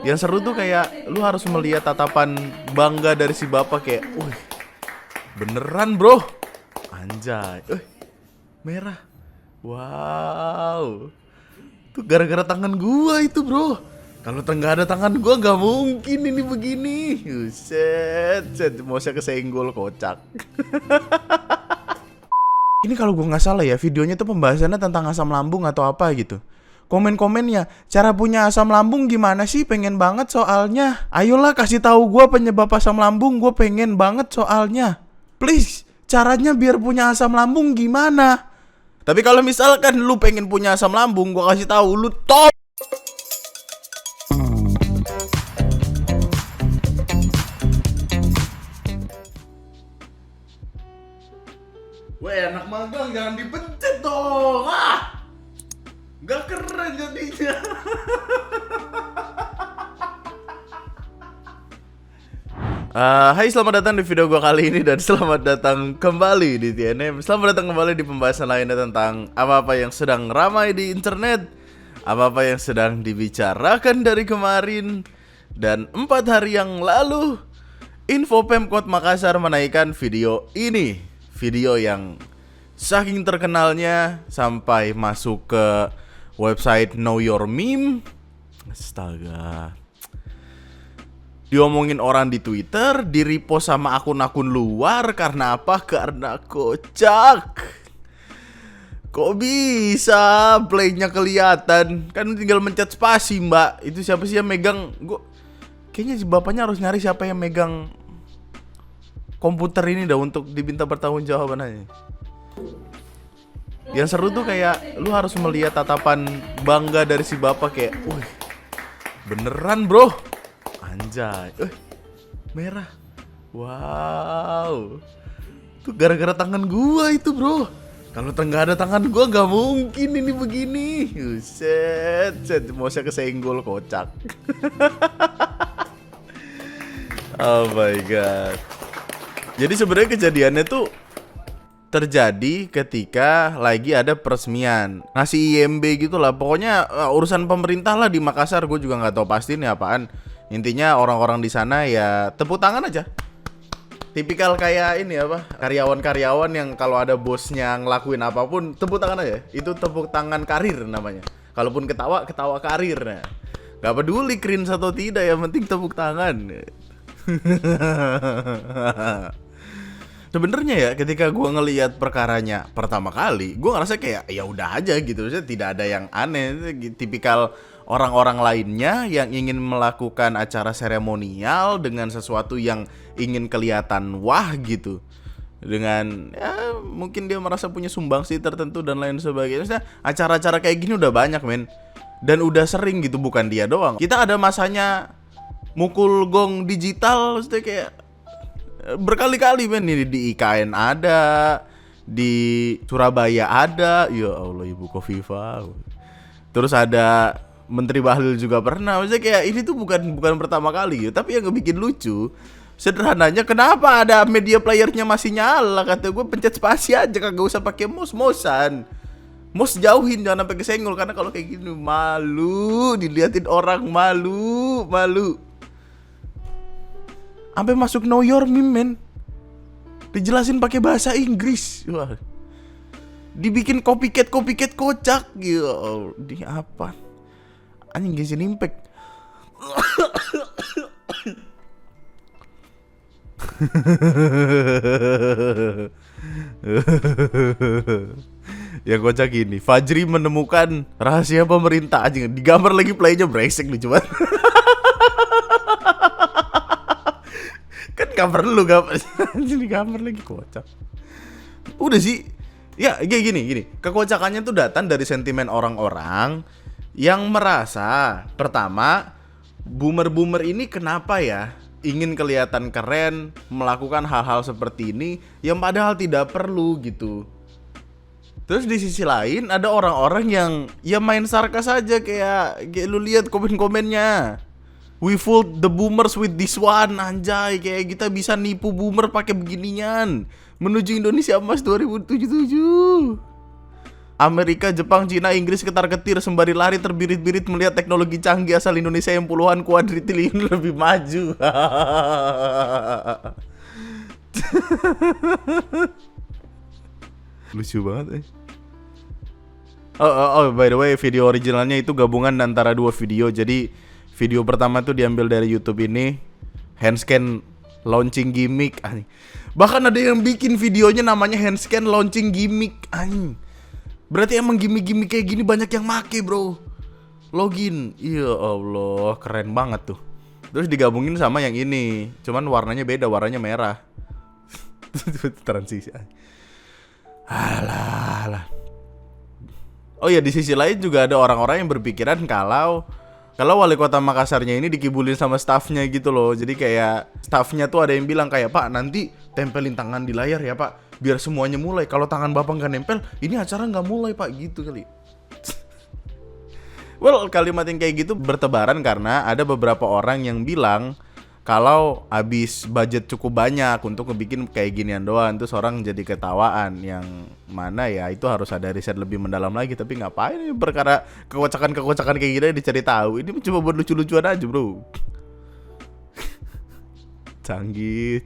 Yang seru tuh kayak lu harus melihat tatapan bangga dari si bapak kayak, wih, beneran bro, anjay, merah, wow, tuh gara-gara tangan gua itu bro. Kalau nggak ada tangan gua nggak mungkin ini begini. Set, mau saya kesenggol kocak. Ini kalau gue nggak salah ya, videonya tuh pembahasannya tentang asam lambung atau apa gitu. Komen-komennya, cara punya asam lambung gimana sih? Pengen banget soalnya. Ayolah kasih tahu gue penyebab asam lambung, gue pengen banget soalnya. Please, caranya biar punya asam lambung gimana? Tapi kalau misalkan lu pengen punya asam lambung, gue kasih tahu lu top. Weh, anak magang jangan dipencet dong. Gak keren jadinya. Hai, selamat datang di video gua kali ini dan selamat datang kembali di TNM. Selamat datang kembali di pembahasan lainnya tentang apa-apa yang sedang ramai di internet, apa-apa yang sedang dibicarakan dari kemarin. Dan 4 hari yang lalu, Info Pemkot Makassar menaikkan video ini. Video yang saking terkenalnya sampai masuk ke website Know Your Meme. Astaga. Diomongin orang di Twitter, di-repost sama akun-akun luar. Karena apa? Karena kocak. Kok bisa playnya kelihatan? Kan tinggal mencet spasi, mbak. Itu siapa sih yang megang? Kayaknya si bapaknya harus nyari siapa yang megang komputer ini dah untuk diminta pertanggungjawaban aja. Yang seru tuh kayak lu harus melihat tatapan bangga dari si bapak kayak, wih, beneran bro, anjay, merah, wow, tuh gara-gara tangan gua itu bro. Kalau nggak ada tangan gua nggak mungkin ini begini. Set, mau saya kesenggol kocak. Oh my god. Jadi sebenarnya kejadiannya tuh terjadi ketika lagi ada peresmian ngasih IMB gitu lah. Pokoknya urusan pemerintah lah di Makassar. Gue juga nggak tahu pasti nih apaan. Intinya orang-orang di sana ya tepuk tangan aja. Tipikal kayak ini apa, karyawan-karyawan yang kalau ada bosnya ngelakuin apapun tepuk tangan aja. Itu tepuk tangan karir namanya. Kalaupun ketawa karir. Nah, gak peduli cringe atau tidak, yang penting tepuk tangan. Sebenarnya ya ketika gue ngelihat perkaranya pertama kali, gue ngerasa kayak ya udah aja gitu, maksudnya tidak ada yang aneh. Tipikal orang-orang lainnya yang ingin melakukan acara seremonial dengan sesuatu yang ingin kelihatan wah gitu, dengan ya mungkin dia merasa punya sumbangsi tertentu dan lain sebagainya. Maksudnya acara-acara kayak gini udah banyak men, dan udah sering gitu, bukan dia doang. Kita ada masanya mukul gong digital, maksudnya kayak berkali-kali men. Ini di IKN ada, di Surabaya ada, ya Allah Ibu Kofifa. Terus ada Menteri Bahlil juga pernah. Maksudnya kayak ini tuh bukan pertama kali gitu. Tapi yang ngebikin lucu, sederhananya kenapa ada media playernya masih nyala? Kata gue pencet spasi aja, kagak usah pakai mouse-mousean. Mouse jauhin, jangan sampai kesenggol, karena kalau kayak gini malu, diliatin orang, malu. Sampai masuk Know Your Meme men, dijelasin pakai bahasa Inggris. Wah, dibikin copycat kocak gitu. Di apa? Anjing Genshin Impact. Yang kocak gini, Fajri menemukan rahasia pemerintah. Anjing, digambar lagi playnya brengsek lucu banget. Kan gak perlu jadi gambar lagi kocak. Udah sih. Ya gini. Kekocakannya tuh datang dari sentimen orang-orang yang merasa, pertama, boomer ini kenapa ya ingin kelihatan keren, melakukan hal-hal seperti ini yang padahal tidak perlu gitu. Terus di sisi lain ada orang-orang yang ya main sarkas aja, kayak lu lihat komen-komennya. We fooled the boomers with this one, anjay. Kayak kita bisa nipu boomer pakai beginian menuju Indonesia Emas 2077. Amerika, Jepang, Cina, Inggris ketar-ketir sembari lari terbirit-birit melihat teknologi canggih asal Indonesia yang puluhan kuadriliun lebih maju. Lucu banget. By the way, video originalnya itu gabungan antara dua video. Jadi video pertama tuh diambil dari YouTube ini, handscan launching gimmick. Bahkan ada yang bikin videonya namanya handscan launching gimmick. Berarti emang gimmick-gimmick kayak gini banyak yang make, bro. Login. Ya Allah, keren banget tuh. Terus digabungin sama yang ini, cuman warnanya beda, warnanya merah. Transisi. Alah. Oh ya, di sisi lain juga ada orang-orang yang berpikiran kalau wali kota Makassarnya ini dikibulin sama staffnya gitu loh. Jadi kayak staffnya tuh ada yang bilang kayak, "Pak, nanti tempelin tangan di layar ya, Pak, biar semuanya mulai. Kalau tangan Bapak nggak nempel, ini acara nggak mulai, Pak," gitu kali. Well, kalimat yang kayak gitu bertebaran karena ada beberapa orang yang bilang kalau habis budget cukup banyak untuk ngebikin kayak ginian doang, terus orang jadi ketawaan. Yang mana ya itu harus ada riset lebih mendalam lagi. Tapi ngapain ini perkara kekocakan kayak gini dicari tahu. Ini cuma buat lucu-lucuan aja, bro. Canggih.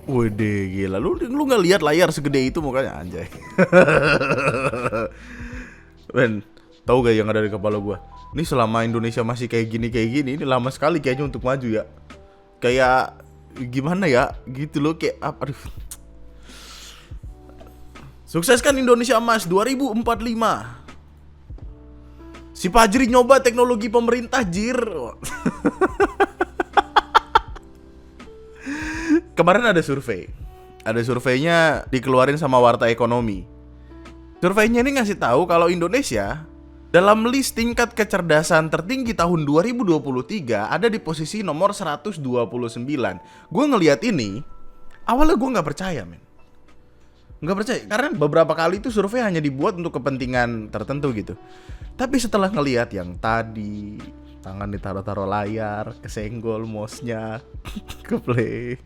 Wede, gila. Lu nggak lihat layar segede itu mukanya, anjay. Ben, tahu gak yang ada di kepala gua? Ini selama Indonesia masih kayak gini, ini lama sekali kayaknya untuk maju ya. Kayak gimana ya? Gitu loh, kayak aduh. Sukseskan Indonesia Emas 2045. Si Fajri nyoba teknologi pemerintah, jir. Kemarin ada survei. Ada surveinya dikeluarin sama Warta Ekonomi. Surveinya ini ngasih tahu kalau Indonesia dalam list tingkat kecerdasan tertinggi tahun 2023 ada di posisi nomor 129. Gue ngelihat ini, awalnya gue nggak percaya, men. Nggak percaya, karena beberapa kali itu survei hanya dibuat untuk kepentingan tertentu gitu. Tapi setelah ngelihat yang tadi, tangan ditaruh-taruh layar, kesenggol mouse-nya, ke play.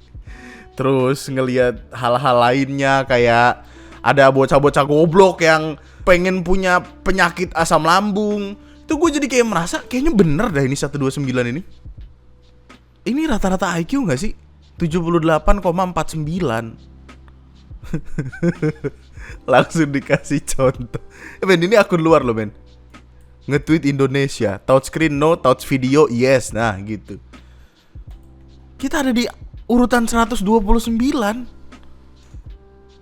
Terus ngelihat hal-hal lainnya kayak ada bocah-bocah goblok yang pengen punya penyakit asam lambung. Itu gue jadi kayak merasa kayaknya bener dah ini 129 ini. Ini rata-rata IQ gak sih? 78,49. Langsung dikasih contoh. Ben, ini akun luar loh, Ben. Nge-tweet Indonesia, touchscreen no, touch video yes. Nah gitu. Kita ada di urutan 129.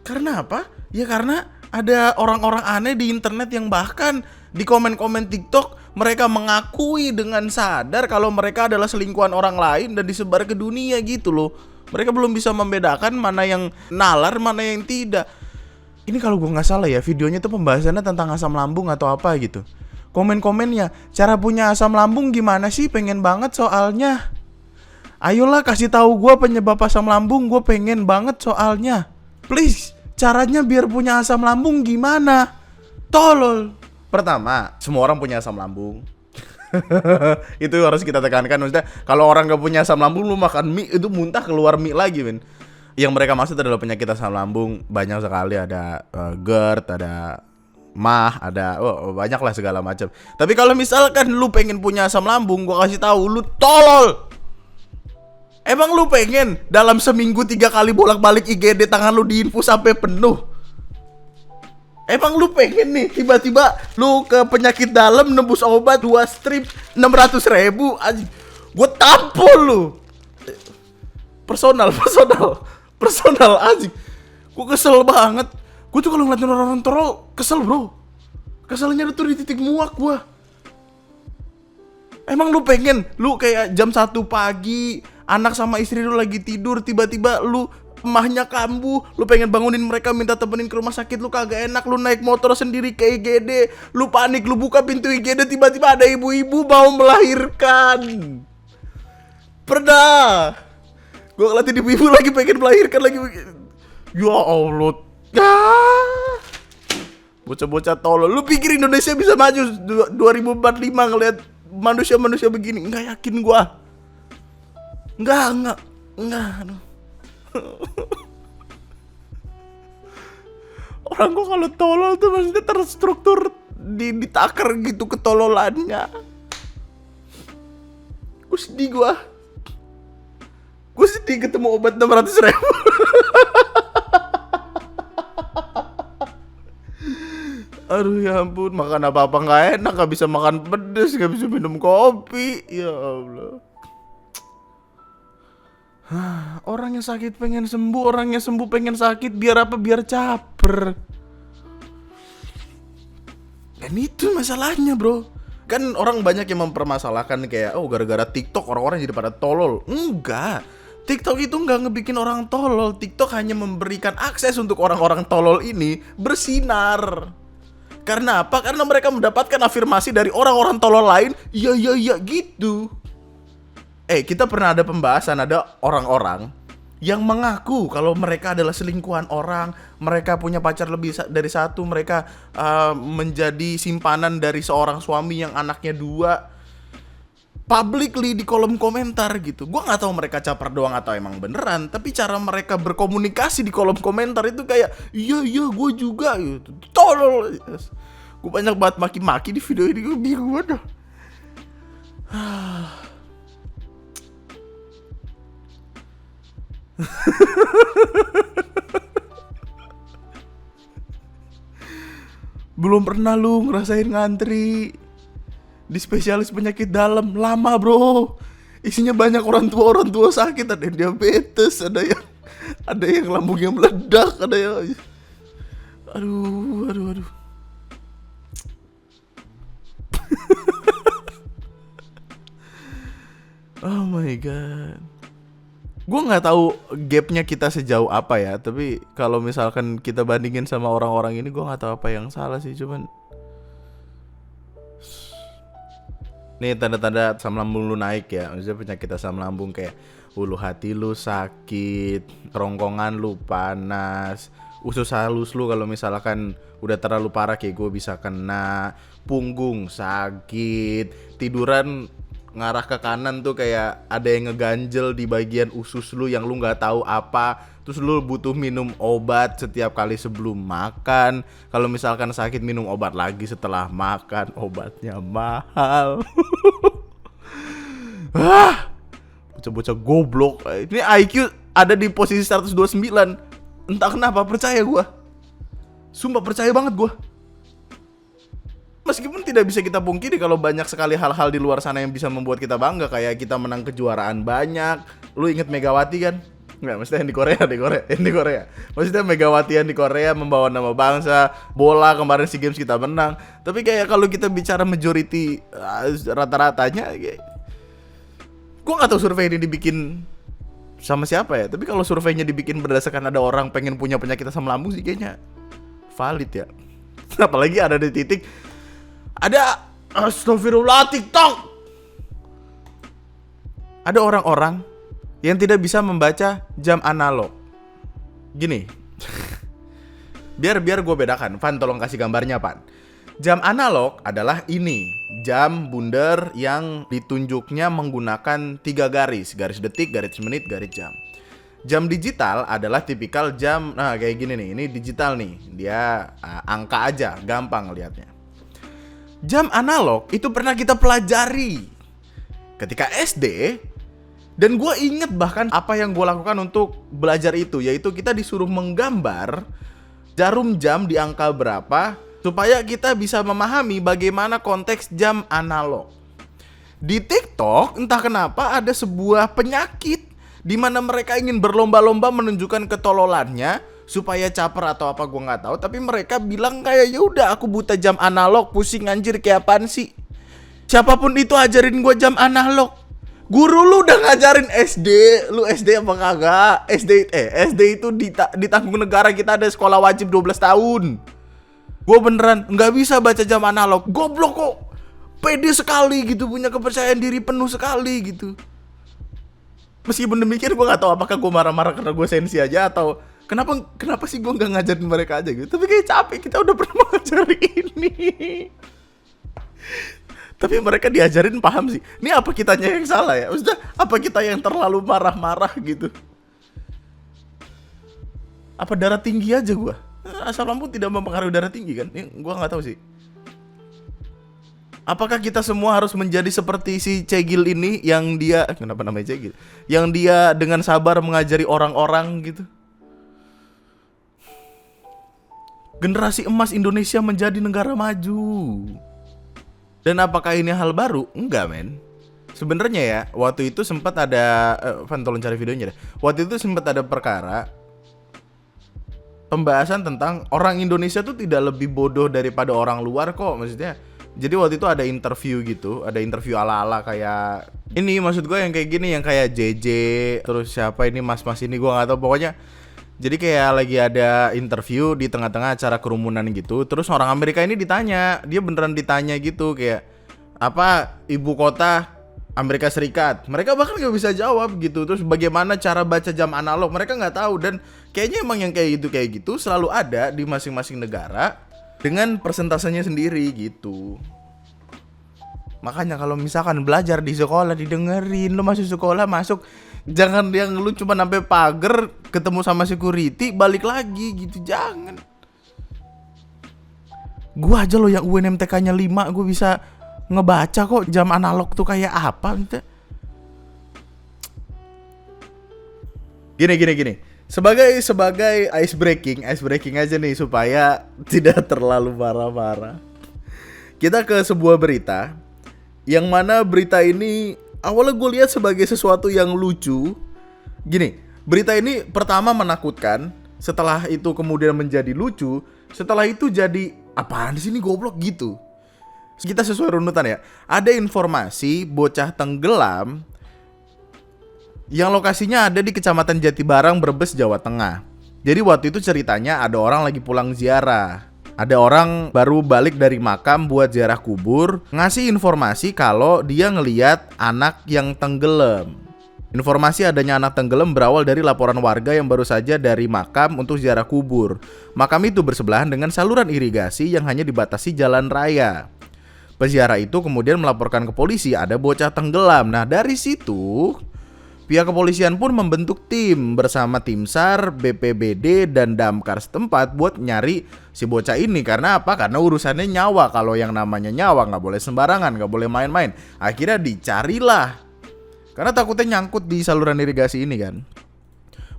Karena apa? Ya karena ada orang-orang aneh di internet yang bahkan di komen-komen TikTok mereka mengakui dengan sadar kalau mereka adalah selingkuhan orang lain dan disebar ke dunia gitu loh. Mereka belum bisa membedakan mana yang nalar, mana yang tidak. Ini kalau gue gak salah ya, videonya tuh pembahasannya tentang asam lambung atau apa gitu. Komen-komennya, cara punya asam lambung gimana sih? Pengen banget soalnya. Ayolah kasih tahu gue penyebab asam lambung, gue pengen banget soalnya. Please, caranya biar punya asam lambung gimana? Tolol. Pertama, semua orang punya asam lambung. Itu harus kita tekankan. Maksudnya kalau orang gak punya asam lambung, lu makan mie itu muntah keluar mie lagi, men. Yang mereka maksud adalah penyakit asam lambung banyak sekali. Ada GERD, ada MAH, ada banyak lah segala macam. Tapi kalau misalkan lu pengen punya asam lambung, gua kasih tahu lu tolol. Emang lu pengen dalam seminggu 3 kali bolak-balik IGD tangan lu diinfus sampai penuh? Emang lu pengen nih tiba-tiba lu ke penyakit dalam nembus obat 2 strip 600.000? Gue tampol lu. Personal anjing. Gue kesel banget. Gue tuh kalau ngeliatin orang tolol kesel, bro. Keselnya tuh di titik muak gue. Emang lu pengen lu kayak jam 1 pagi, anak sama istri lu lagi tidur, tiba-tiba lu emahnya kambuh, lu pengen bangunin mereka, minta temenin ke rumah sakit, lu kagak enak, lu naik motor sendiri ke IGD, lu panik, lu buka pintu IGD, tiba-tiba ada ibu-ibu mau melahirkan. Pernah gue ngeliatin ibu-ibu lagi pengen melahirkan lagi. Ya Allah. Bocah-bocah tolol. Lu pikir Indonesia bisa maju 2045 ngeliat manusia-manusia begini, nggak yakin gua. Nggak. Aduh. Orang gua kalau tolol tuh maksudnya terstruktur ditakar gitu ketololannya. Gue sedih ketemu obat 600.000. Aduh ya ampun, makan apa-apa nggak enak, nggak bisa makan pedes, nggak bisa minum kopi, ya Allah. Orang yang sakit pengen sembuh, orang yang sembuh pengen sakit, biar apa? Biar caper. Dan itu masalahnya bro. Kan orang banyak yang mempermasalahkan kayak, oh gara-gara TikTok orang-orang jadi pada tolol. Enggak, TikTok itu nggak ngebikin orang tolol. TikTok hanya memberikan akses untuk orang-orang tolol ini bersinar. Karena apa? Karena mereka mendapatkan afirmasi dari orang-orang tolol lain. Iya gitu. Kita pernah ada pembahasan, ada orang-orang yang mengaku kalau mereka adalah selingkuhan orang, mereka punya pacar lebih dari satu, mereka menjadi simpanan dari seorang suami yang anaknya 2, publicly di kolom komentar gitu. Gua nggak tahu mereka caper doang atau emang beneran, tapi cara mereka berkomunikasi di kolom komentar itu kayak iya gue juga gitu. Tolol. Gue banyak banget maki-maki di video ini, gue bingung banget. Belum pernah lu ngerasain ngantri di spesialis penyakit dalam, lama bro. Isinya banyak orang tua sakit, ada yang diabetes, ada yang lambungnya meledak, ada yang aduh. Oh my god. Gue nggak tahu gapnya kita sejauh apa ya, tapi kalau misalkan kita bandingin sama orang-orang ini, gue nggak tahu apa yang salah sih, cuman nih tanda-tanda asam lambung lu naik ya, maksudnya penyakit asam lambung kayak ulu hati lu sakit, kerongkongan lu panas, usus halus lu kalau misalkan udah terlalu parah kayak gue bisa kena, punggung sakit, tiduran ngarah ke kanan tuh kayak ada yang ngeganjel di bagian usus lu yang lu nggak tahu apa, terus lu butuh minum obat setiap kali sebelum makan. Kalau misalkan sakit minum obat lagi setelah makan, obatnya mahal. Bocah-bocah goblok. Ini IQ ada di posisi 129. Entah kenapa percaya gua. Sumpah percaya banget gua. Meskipun tidak bisa kita pungkiri kalau banyak sekali hal-hal di luar sana yang bisa membuat kita bangga, kayak kita menang kejuaraan banyak. Lu inget Megawati kan? Enggak, maksudnya yang di Korea. Maksudnya Megawati yang di Korea membawa nama bangsa, bola kemarin SEA Games kita menang. Tapi kayak kalau kita bicara majority rata-ratanya, gue nggak tahu survei ini dibikin sama siapa ya. Tapi kalau surveinya dibikin berdasarkan ada orang pengen punya penyakit asam lambung sih kayaknya valid ya. Apalagi ada di titik ada astagfirullah TikTok. Ada orang-orang yang tidak bisa membaca jam analog. Gini. biar gue bedakan. Van tolong kasih gambarnya, Pan. Jam analog adalah ini, jam bundar yang ditunjuknya menggunakan 3 garis detik, garis menit, garis jam. Jam digital adalah tipikal jam, nah kayak gini nih, ini digital nih, dia angka aja, gampang lihatnya. Jam analog itu pernah kita pelajari ketika SD, dan gue inget bahkan apa yang gue lakukan untuk belajar itu, yaitu kita disuruh menggambar jarum jam di angka berapa, supaya kita bisa memahami bagaimana konteks jam analog. Di TikTok entah kenapa ada sebuah penyakit di mana mereka ingin berlomba-lomba menunjukkan ketololannya supaya caper atau apa gue nggak tahu, tapi mereka bilang kayak ya udah aku buta jam analog, pusing anjir kayak apaan sih. Siapapun itu ajarin gue jam analog. Guru lu udah ngajarin SD, lu SD apa kagak? SD itu ditanggung negara, kita ada sekolah wajib 12 tahun. Gue beneran nggak bisa baca jam analog. Goblok kok. Pede sekali gitu, punya kepercayaan diri penuh sekali gitu. Meskipun demikian gue nggak tahu apakah gue marah-marah karena gue sensi aja atau kenapa sih gue nggak ngajarin mereka aja gitu. Tapi kayak capek, kita udah pernah ngajari ini. Tapi mereka diajarin paham sih. Ini apa kitanya yang salah ya? Maksudnya apa kita yang terlalu marah-marah gitu? Apa darah tinggi aja gua? Asam lambung tidak mempengaruhi darah tinggi kan? Ini gua nggak tahu sih. Apakah kita semua harus menjadi seperti si Cegil ini yang dia kenapa namanya Cegil? Yang dia dengan sabar mengajari orang-orang gitu. Generasi emas Indonesia menjadi negara maju. Dan apakah ini hal baru? Enggak, men. Sebenarnya ya, waktu itu sempat ada Van, tolong cari videonya deh. Waktu itu sempat ada perkara pembahasan tentang orang Indonesia tuh tidak lebih bodoh daripada orang luar kok, maksudnya. Jadi waktu itu ada interview gitu, ada interview ala-ala kayak ini, maksud gue yang kayak gini, yang kayak JJ, terus siapa ini mas-mas ini gue nggak tahu, pokoknya. Jadi kayak lagi ada interview di tengah-tengah acara kerumunan gitu, terus orang Amerika ini ditanya, dia beneran ditanya gitu kayak apa ibu kota Amerika Serikat, mereka bahkan nggak bisa jawab gitu. Terus bagaimana cara baca jam analog, mereka nggak tahu. Dan kayaknya emang yang kayak gitu selalu ada di masing-masing negara dengan persentasenya sendiri gitu. Makanya kalau misalkan belajar di sekolah didengerin, lo masuk sekolah masuk, jangan yang lu cuma sampai pagar ketemu sama security balik lagi gitu, jangan. Gua aja lo yang UNMTK-nya 5 gue bisa ngebaca kok jam analog tuh kayak apa gitu. Gini. Sebagai ice breaking aja nih supaya tidak terlalu marah-marah. Kita ke sebuah berita yang mana berita ini awalnya gue lihat sebagai sesuatu yang lucu. Gini, berita ini pertama menakutkan, setelah itu kemudian menjadi lucu, setelah itu jadi apaan sih ini goblok gitu. Kita sesuai runutan ya. Ada informasi bocah tenggelam yang lokasinya ada di Kecamatan Jatibarang, Brebes, Jawa Tengah. Jadi waktu itu ceritanya ada orang lagi pulang ziarah. Ada orang baru balik dari makam buat ziarah kubur, ngasih informasi kalau dia ngeliat anak yang tenggelam. Informasi adanya anak tenggelam berawal dari laporan warga yang baru saja dari makam untuk ziarah kubur. Makam itu bersebelahan dengan saluran irigasi yang hanya dibatasi jalan raya. Peziarah itu kemudian melaporkan ke polisi ada bocah tenggelam. Nah dari situ pihak kepolisian pun membentuk tim bersama tim SAR, BPBD, dan damkar setempat buat nyari si bocah ini. Karena apa? Karena urusannya nyawa. Kalau yang namanya nyawa nggak boleh sembarangan, nggak boleh main-main. Akhirnya dicarilah. Karena takutnya nyangkut di saluran irigasi ini kan.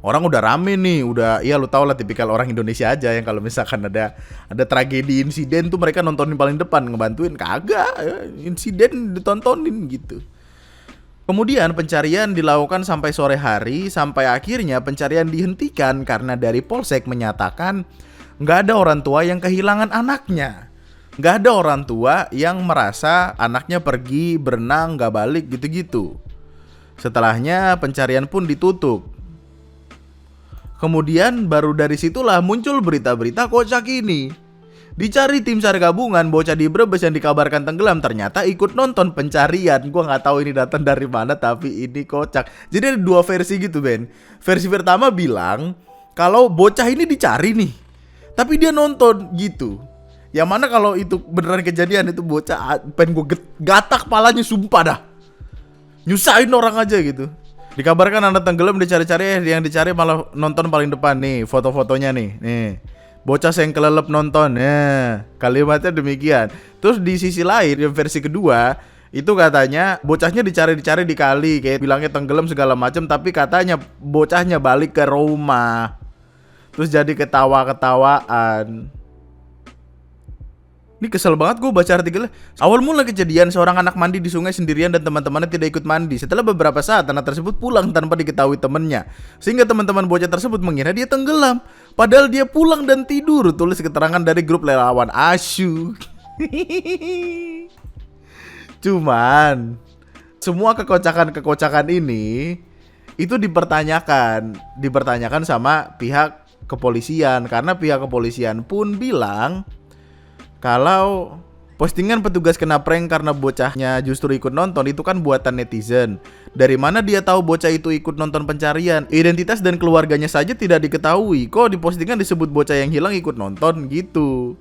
Orang udah rame nih, udah ya lu tau lah tipikal orang Indonesia aja yang kalau misalkan ada tragedi insiden tuh mereka nontonin paling depan, ngebantuin kagak, insiden ditontonin gitu. Kemudian pencarian dilakukan sampai sore hari, sampai akhirnya pencarian dihentikan karena dari Polsek menyatakan nggak ada orang tua yang kehilangan anaknya. Nggak ada orang tua yang merasa anaknya pergi berenang nggak balik gitu-gitu. Setelahnya pencarian pun ditutup. Kemudian baru dari situlah muncul berita-berita kocak ini. Dicari tim SAR gabungan, bocah di Brebes yang dikabarkan tenggelam ternyata ikut nonton pencarian. Gua nggak tahu ini datang dari mana, tapi ini kocak. Jadi ada dua versi gitu, Ben. Versi pertama bilang kalau bocah ini dicari nih, tapi dia nonton gitu. Yang mana kalau itu beneran kejadian, itu bocah pengen gue gatak palanya, sumpah dah. Nyusahin orang aja gitu. Dikabarkan anak tenggelam dicari-cari, yang dicari malah nonton paling depan nih, foto-fotonya nih. Bocah yang kelelep nonton, kalimatnya demikian. Terus di sisi lain, yang versi kedua, itu katanya bocahnya dicari-cari di kali, kayak bilangnya tenggelam segala macam, tapi katanya bocahnya balik ke rumah. Terus jadi ketawa-ketawaan. Ini kesel banget gue baca artikelnya. Awal mula kejadian, seorang anak mandi di sungai sendirian dan teman-temannya tidak ikut mandi. Setelah beberapa saat, anak tersebut pulang tanpa diketahui temannya, sehingga teman-teman bocah tersebut mengira dia tenggelam. Padahal dia pulang dan tidur, tulis keterangan dari grup relawan Asyuk. Cuman semua kekocakan ini itu dipertanyakan sama pihak kepolisian, karena pihak kepolisian pun bilang kalau postingan petugas kena prank karena bocahnya justru ikut nonton itu kan buatan netizen. Dari mana dia tahu bocah itu ikut nonton pencarian? Identitas dan keluarganya saja tidak diketahui. Kok di postingan disebut bocah yang hilang ikut nonton gitu.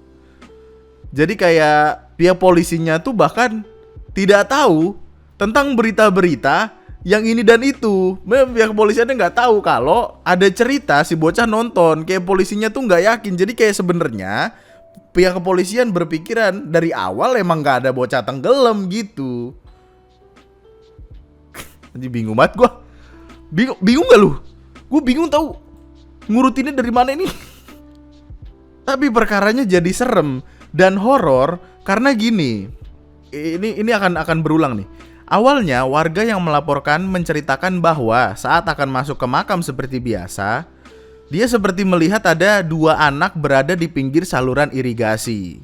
Jadi kayak pihak polisinya tuh bahkan tidak tahu tentang berita-berita yang ini dan itu. Memang pihak kepolisiannya nggak tahu kalau ada cerita si bocah nonton. Kayak polisinya tuh nggak yakin. Jadi kayak sebenarnya pihak kepolisian berpikiran dari awal emang nggak ada bocah tenggelam gitu. Jadi bingung banget gue. Bingung gak lu? Gue bingung tahu ngurutinnya dari mana ini. Tapi perkaranya jadi serem dan horor karena gini. Ini akan berulang nih. Awalnya warga yang melaporkan menceritakan bahwa saat akan masuk ke makam seperti biasa, dia seperti melihat ada 2 anak berada di pinggir saluran irigasi.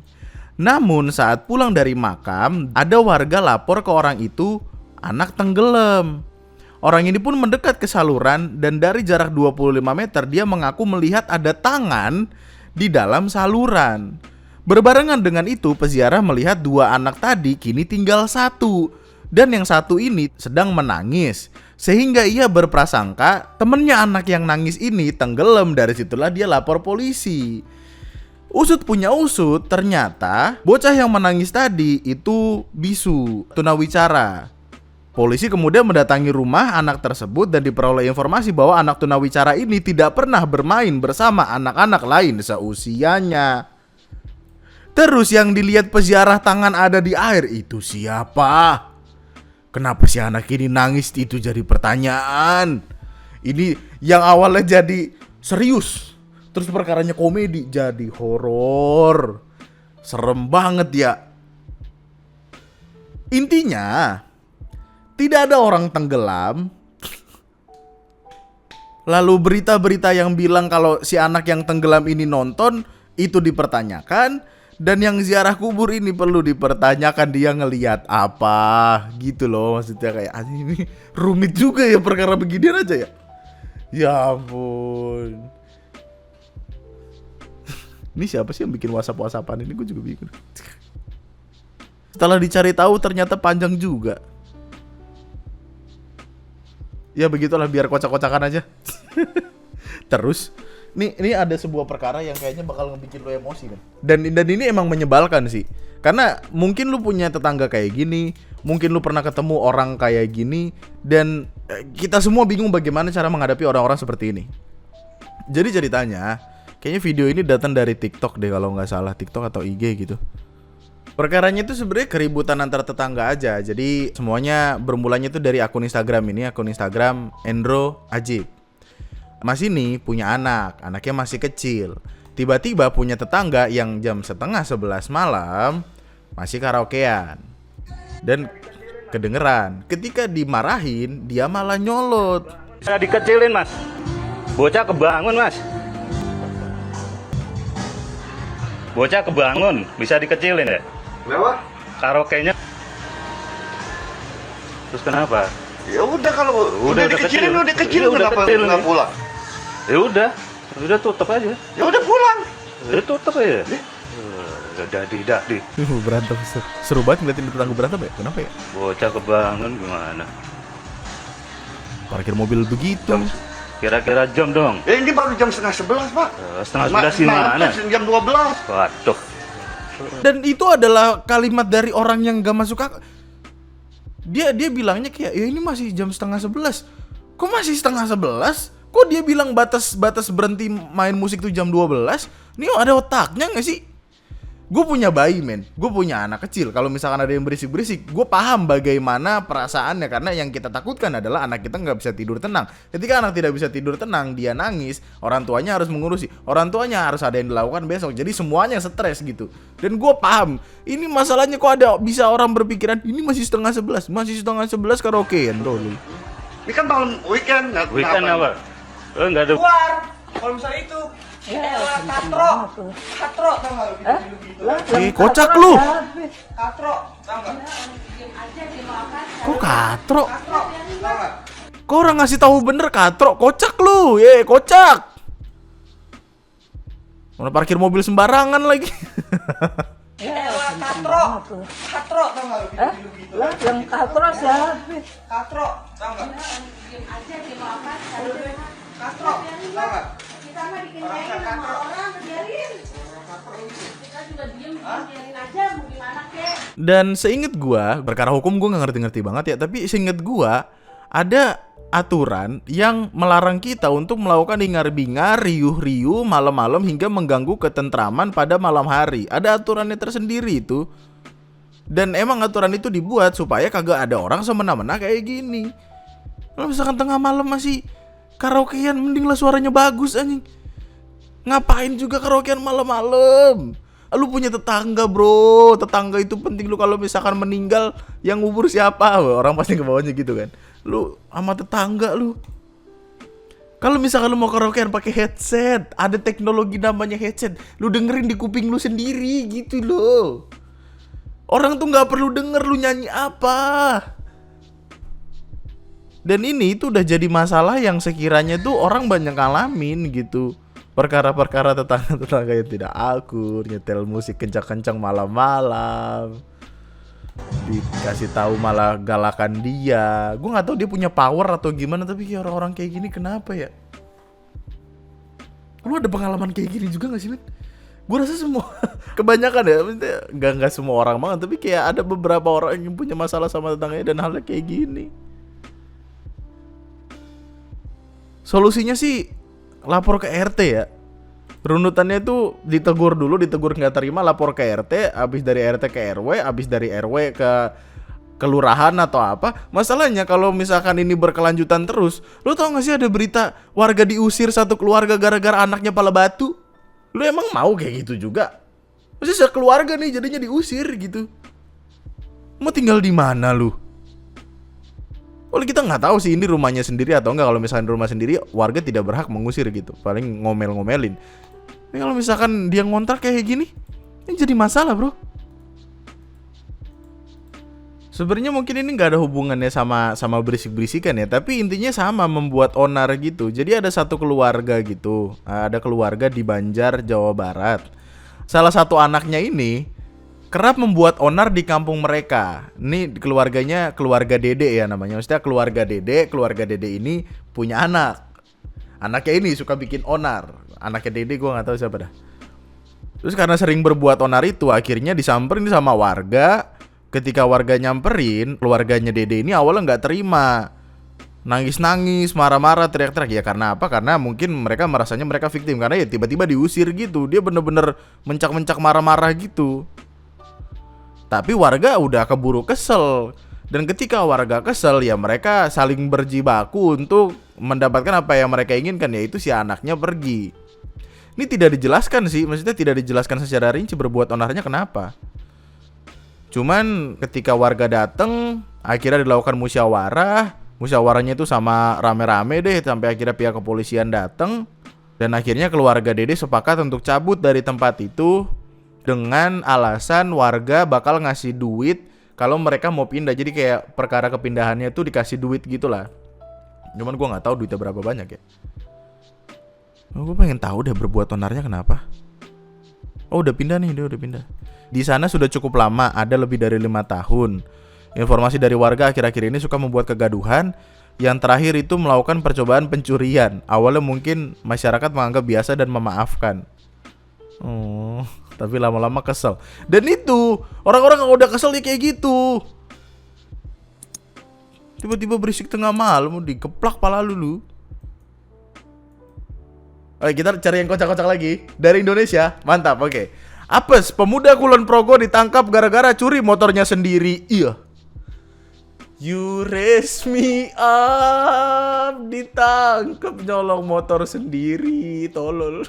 Namun saat pulang dari makam, ada warga lapor ke orang itu anak tenggelam. Orang ini pun mendekat ke saluran dan dari jarak 25 meter dia mengaku melihat ada tangan di dalam saluran. Berbarengan dengan itu, peziarah melihat 2 anak tadi kini tinggal 1 dan yang 1 ini sedang menangis. Sehingga ia berprasangka temennya anak yang nangis ini tenggelam. Dari situlah dia lapor polisi. Usut punya usut, ternyata bocah yang menangis tadi itu bisu, tunawicara. Polisi kemudian mendatangi rumah anak tersebut dan diperoleh informasi bahwa anak tunawicara ini tidak pernah bermain bersama anak-anak lain seusianya. Terus yang dilihat peziarah tangan ada di air itu siapa? Kenapa si anak ini nangis itu jadi pertanyaan. Ini yang awalnya jadi serius, terus perkaranya komedi jadi horor. Serem banget ya. Intinya tidak ada orang tenggelam. Lalu berita-berita yang bilang kalau si anak yang tenggelam ini nonton itu dipertanyakan. Dan yang ziarah kubur ini perlu dipertanyakan dia ngelihat apa gitu loh. Maksudnya kayak ini rumit juga ya perkara beginian aja ya. Ya ampun. Ini siapa sih yang bikin WhatsApp-WhatsAppan ini? Gue juga bingung. Setelah dicari tahu ternyata panjang juga. Ya begitulah, biar kocak-kocakan aja. Terus ini ada sebuah perkara yang kayaknya bakal ngebikin lo emosi kan. Dan ini emang menyebalkan sih. Karena mungkin lu punya tetangga kayak gini, mungkin lu pernah ketemu orang kayak gini, dan kita semua bingung bagaimana cara menghadapi orang-orang seperti ini. Jadi ceritanya, kayaknya video ini datang dari TikTok deh kalau nggak salah, TikTok atau IG gitu. Perkaranya itu sebenarnya keributan antar tetangga aja. Jadi semuanya bermulanya itu dari akun Instagram ini, akun Instagram Endro Ajib. Mas ini punya anaknya masih kecil. Tiba-tiba punya tetangga yang jam 10:30 malam masih karaokean. Dan kedengeran, ketika dimarahin dia malah nyolot. Bisa dikecilin mas, bocah kebangun mas. Bocah kebangun, bisa dikecilin ya? Kenapa? Karaoke-nya. Terus kenapa? Ya udah kalau udah dikecilin kenapa nggak pulang? Ya udah tutup aja. Ya udah pulang. Ya tutup aja. Dadi. Berantem seru banget ngeliatin tetangga berantem ya. Kenapa ya? Bocah kebangun gimana? Parkir mobil begitu. Kira-kira jam dong. Ini baru jam 10:30 pak. 10:30 gimana? Jam 12. Waduh. Dan itu adalah kalimat dari orang yang gak masuk akal. Dia bilangnya kayak ya ini masih jam 10:30. Kok masih 10:30? Kok dia bilang batas berhenti main musik tuh jam 12? Ini ada otaknya gak sih? Gue punya bayi men, gue punya anak kecil. Kalau misalkan ada yang berisik-berisik, gue paham bagaimana perasaannya. Karena yang kita takutkan adalah anak kita gak bisa tidur tenang. Ketika anak tidak bisa tidur tenang, dia nangis, orang tuanya harus mengurusi, orang tuanya harus ada yang dilakukan besok. Jadi semuanya stres gitu. Dan gue paham, ini masalahnya kok ada bisa orang berpikiran ini masih 10:30, masih 10:30 karaokean dulu. Ini kan tahun weekend. Weekend apa? Enggak ada. Keluar. Kalau misalnya itu katro tau nggak? Kocak lu. Katro tau nggak? Kok katro? Katro tau nggak? Kok orang ngasih tahu bener katro? Kocak lu, kocak. Mana parkir mobil sembarangan lagi. Katro tau nggak? Yang katro siapa? Katro tau nggak? Katro tau nggak? Kita mah dikenyain sama orang, biarin. Kita juga diem, biarin aja, mau gimana kek. Dan seinget gua, perkara hukum gua nggak ngerti-ngerti banget ya, tapi seinget gua ada aturan yang melarang kita untuk melakukan hingar-bingar, riuh-riuh malam-malam hingga mengganggu ketentraman pada malam hari. Ada aturannya tersendiri itu. Dan emang aturan itu dibuat supaya kagak ada orang semena-mena kayak gini. Kalau misalkan tengah malam masih karaokean, mending lah suaranya bagus anjing. Ngapain juga karaokean malam-malam? Lu punya tetangga bro, tetangga itu penting. Lu kalau misalkan meninggal yang ngubur siapa? Wah, orang pasti ke bawahnya gitu kan. Lu sama tetangga lu. Kalau misalkan lu mau karaokean pakai headset, ada teknologi namanya headset. Lu dengerin di kuping lu sendiri gitu loh. Orang tuh nggak perlu denger lu nyanyi apa. Dan ini itu udah jadi masalah yang sekiranya tuh orang banyak ngalamin gitu. Perkara-perkara tetangga yang tidak akur, nyetel musik kencang-kencang malam-malam, dikasih tahu malah galakan dia. Gue nggak tahu dia punya power atau gimana, tapi kayak orang-orang kayak gini kenapa ya? Lu ada pengalaman kayak gini juga nggak sih, men? Gue rasa semua kebanyakan ya, nggak semua orang banget, tapi kayak ada beberapa orang yang punya masalah sama tetangganya dan halnya kayak gini. Solusinya sih lapor ke RT ya. Runutannya tuh ditegur dulu, ditegur nggak terima, lapor ke RT, abis dari RT ke RW, abis dari RW ke kelurahan atau apa. Masalahnya kalau misalkan ini berkelanjutan terus, lu tau gak sih ada berita warga diusir satu keluarga gara-gara anaknya pala batu? Lu emang mau kayak gitu juga? Maksudnya sekeluarga nih jadinya diusir gitu. Mau tinggal di mana lu? Kalau kita nggak tahu sih ini rumahnya sendiri atau enggak. Kalau misalkan rumah sendiri, warga tidak berhak mengusir gitu. Paling ngomel-ngomelin. Tapi kalau misalkan dia ngontrak kayak gini, ini jadi masalah bro. Sebenarnya mungkin ini nggak ada hubungannya sama berisik-berisikan ya. Tapi intinya sama, membuat onar gitu. Jadi ada satu keluarga gitu. Ada keluarga di Banjar, Jawa Barat. Salah satu anaknya ini kerap membuat onar di kampung mereka. Ini keluarganya keluarga Dede ya namanya. Maksudnya keluarga Dede ini punya anak. Anaknya ini suka bikin onar. Anaknya Dede gue gak tahu siapa dah. Terus karena sering berbuat onar itu, akhirnya disamperin sama warga. Ketika warga nyamperin, keluarganya Dede ini awalnya gak terima. Nangis-nangis, marah-marah, teriak-teriak. Ya karena apa? Karena mungkin mereka merasanya mereka victim. Karena ya tiba-tiba diusir gitu. Dia bener-bener mencak-mencak marah-marah gitu. Tapi warga udah keburu kesel. Dan ketika warga kesel, ya mereka saling berjibaku untuk mendapatkan apa yang mereka inginkan, yaitu si anaknya pergi. Ini tidak dijelaskan sih, maksudnya tidak dijelaskan secara rinci berbuat onarnya kenapa. Cuman ketika warga datang, akhirnya dilakukan musyawarah. Musyawarahnya itu sama rame-rame deh, sampai akhirnya pihak kepolisian datang. Dan akhirnya keluarga Dede sepakat untuk cabut dari tempat itu dengan alasan warga bakal ngasih duit kalau mereka mau pindah. Jadi kayak perkara kepindahannya tuh dikasih duit gitulah. Cuman gue nggak tahu duitnya berapa banyak ya. Gue pengen tahu deh berbuat onarnya kenapa. Oh udah pindah nih, dia udah pindah. Di sana sudah cukup lama, ada lebih dari 5 tahun. Informasi dari warga akhir-akhir ini suka membuat kegaduhan. Yang terakhir itu melakukan percobaan pencurian. Awalnya mungkin masyarakat menganggap biasa dan memaafkan. Tapi lama-lama kesel. Dan itu orang-orang kalau udah kesel dia kayak gitu. Tiba-tiba berisik tengah malam, dikeplak pala lu. Oke, kita cari yang kocak-kocak lagi dari Indonesia. Mantap, oke. Apes, pemuda Kulon Progo ditangkap gara-gara curi motornya sendiri. Iya. You raise me up, ditangkap nyolong motor sendiri, tolol.